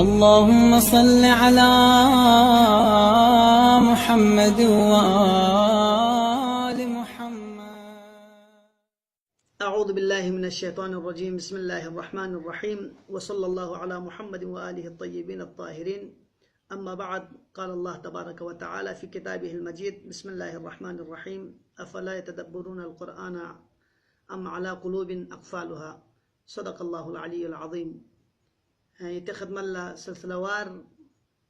اللهم صل على محمد وآل محمد. اعوذ باللہ من الشیطان الرجیم. بسم اللہ الرحمن الرحیم. وصلی اللہ علی محمد وآلہ الطیبین الطاہرین. اما بعد. قال اللہ تبارک وتعالی فی کتابہ المجید. بسم اللہ الرحمن الرحیم. افلا يتدبرون القرآن ام علی قلوب اقفالها. صدق اللہ العلی العظیم. یہ خدمت اللہ سلسلہ وار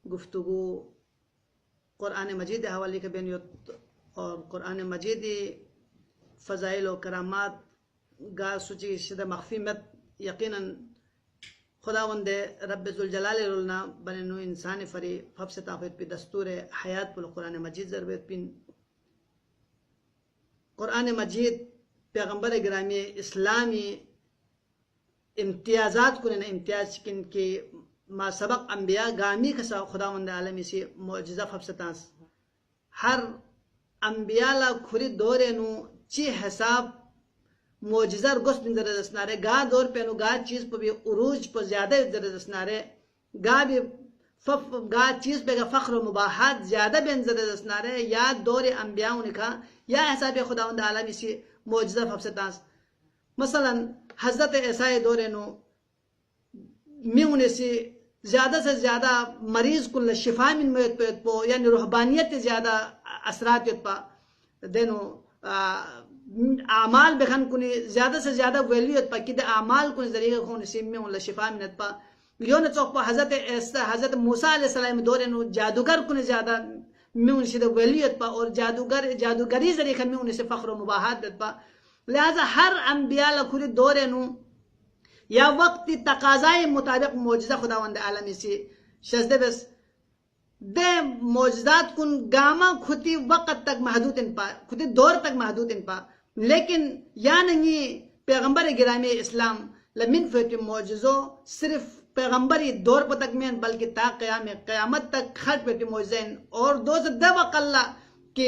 گفتگو قرآن مجید حوالے کے بینیت اور قرآن مجید فضائل و کرامات گا سچی شدہ مخفیمت یقیناً خداوند رب ذوالجلال رولنا بننو انسان فری فب سے تافت پی دستور حیات پل قرآن مجید ضرورت پین. قرآن مجید پیغمبر گرامی اسلامی امتیازات کو امتیاز چکن کے ما سبق انبیاء گامی کسا خداوند عالمی سے معجزہ فبستانس ہر انبیاء لا کھری دورے نو چی حساب معجزہ گوست بن در دسنارے گا دور پہ نو گا چیز پہ بھی عروج پہ زیادہ در دسنارے گا بھی گا چیز پہ گا فخر و مباحات زیادہ بن در دسنارے یا دور انبیاء نکھا یا حساب خداوند عالمی سے معجزہ فبستانس. مثلا حضرت عیسیٰ دورے نو میونے سے زیادہ مریض کل شفا من مویت پیت پو یعنی روحبانیت زیادہ اثرات یت پا دینو اعمال بخن کنی زیادہ سے زیادہ ویلیت پا کدے اعمال کنی ذریعہ خون سے میون شفا منت پا یون چوک پا حضرت موسیٰ علیہ السلام دورے نو جادوگر کنی زیادہ میون سے ویلیت پا اور جادوگری ذریعہ میون سے فخر و مباحات دیت پا. لہذا ہر انبیاء لکھوری دورے نو یا وقتی تقاضائی مطابق معجزہ خداوند عالمی سے شزدے بس دے معجزات کن گاما کھتی وقت تک محدود ان پا کھتی دور تک محدود ان پا لیکن یا نہیں پیغمبر گرامی اسلام لمن فیتی معجزوں صرف پیغمبری دور پا تک میں بلکہ تا قیامت تک خرد پیتی معجزین اور دوست دو قلع کہ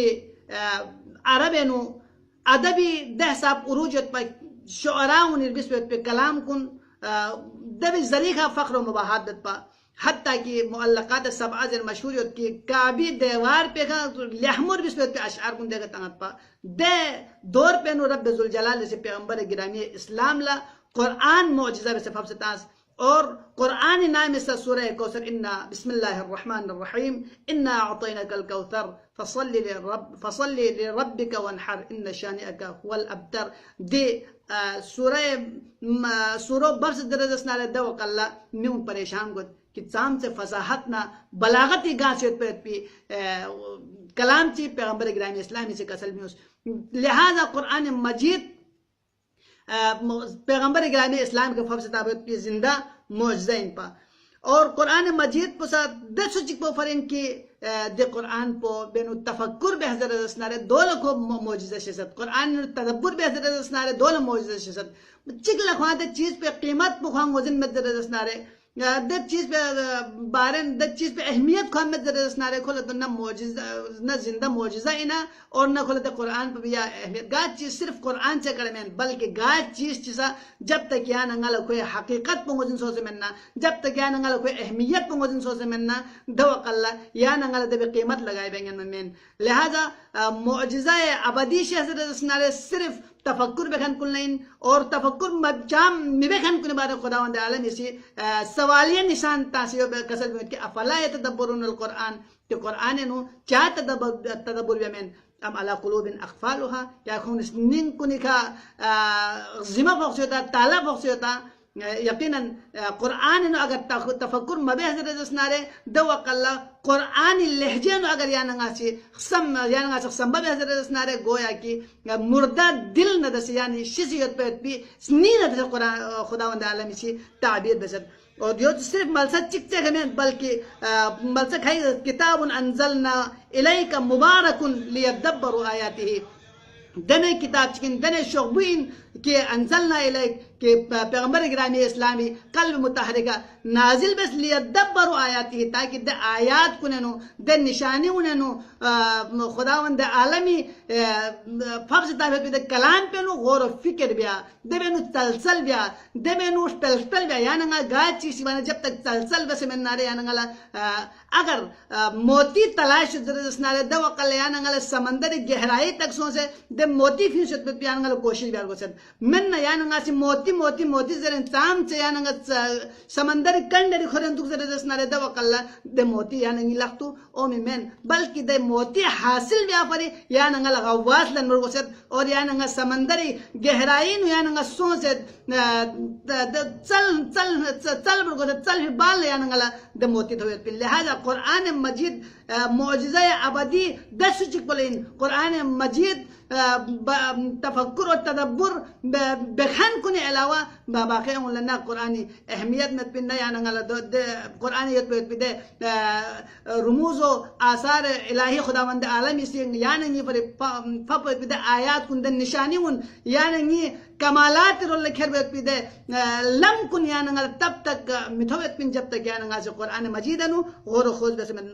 عربینو ادبی دہ صاحب عروجت پا شعراء نربس پہ کلام کن دبی ذریعہ فخر و مباحات پا حتیٰ کہ معلقات سبعہ زر مشہوریت کی کعبی دیوار پہ لحمر بس پہ اشعار کن دے گا تنگت پا دے دور پہ نو رب ذوالجلال سے پیغمبر گرامی اسلام لا قرآن معجزہ بس فبستانس اور قرآن نام سے سورہ کوثر انا بسم اللہ الرحمن الرحیم انا اعطیناک الکوثر فصلی لربک وانحر ان شانئک هو الابتر. دی سورہ برس درجہ سنالے دو قلع میون پریشان گد کہ چام سے فضاحتنا بلاغتی گاں سے پی کلام چی پیغمبر گرامی اسلامی سے کسل میوس. لہذا قرآن مجید پیغمبر گرامی اسلام کے فب سے تابعت پی زندہ معجزہ ان پا اور قرآن مجید پسا دے سچک پو فرین کی دے قرآن پو بینو تفکر بے حضرت رسنارے دول کو معجزہ شسد قرآن تدبر بے حضرت رسنارے دول معجزہ شسد چک لکھوان دے چیز پہ قیمت پخوان وزن میں در رسنارے دے چیز پہ بارن دے چیز پہ اہمیت خواہ میں در رسنارے کھولت نہ زندہ معجزہ اینا اور نہ کھولت قرآن پہ بھی اہمیت گا چیز صرف قرآن سے کرمین بلکہ گا چیز چیزا جب تک یا ننگل کوئی حقیقت پہ وزن سو سے مننا جب تک یا ننگل کوئی اہمیت پہ وزن سو سے مننا دوق اللہ یا ننگل دے بھی قیمت لگائے بینگن من. لہذا معجزہ ابدی سے حضرت رسنارے صرف تفکر بکھن کل نہیں اور تفکر مبچام مبکھن کل بارے خداوند عالمی سے سوالیہ نشان تاثیر کسل بیت کہ افلا یتدبرون القرآن کہ قرآن نو چاہ تدبر بیمین ام علی قلوب اقفالها یا خون اس نین کنی کا زمہ فوقسی ہوتا تالا فوقسی ہوتا. یقیناً قرآن نو اگر تفکر مبی حضرت اسنارے دو قلع قرآن لہجے نو اگر یاننگا سی سمبب حضرت اسنارے گویا کی مردہ دل ندسی یعنی شیزیت پیت پی سنی ندسی خداوند عالمی سی تعبیر بسد. اور یہ صرف ملسد چکتے گھمیں بلکہ ملسد ہے کتاب انزلنا الیک مبارکن لیدبروا آیاتی دنے کتاب چکن دنے شعبین کہ انزلنا الیک کہ پیغمبر گرامی اسلامی قلب متحرکہ نازل بس لیدبروا آیاتی تاکہ دے آیات کننو دے نشانی اننو خداوند عالمی فبز تابت بھی دے کلام پینو غور و فکر بیا دے بینو تلسل بیا دے بینو پلسل بیا یعنی گاہ چیزی بانا جب تک تلسل بس من نارے یعنی اگر موتی تلاش درس نارے دے وقل یعنی سمندر گہرائی تک سو سے دے موتی فین شد پہ یعنی کوشش بیار گوشت من یعنی سی موتی موتی موتی زرین تام سے یعنی سمندر کنڈری خورن دک درس نارے دے وقل دے موتی یعنی لختو اومی من بلکہ دے موتی حاصل بیا پری یعنی غواس لن مرگوشت اور یعنی سمندری گہرائی نو یعنی سو سے چل برگوشت چل بھی بال یعنی دے موتی دویت پی لہذا قرآن مجید معجزہ ابدی دس چک پلین قرآن مجید تفکر و تدبر بخان کنی علاوہ باقی لنا قرآن اہمیت مت پی یعنی قرآن یت پی دے رموز و آثار الہی خداوند عالمی سے یعنی فپ پی دے آیات کن دے نشانی ون یعنی کمالات رو لکھر بیت پی دے لم کن یعنی تب تک متھویت پن جب تک یعنی قرآن مجید انو غور و خوض بس من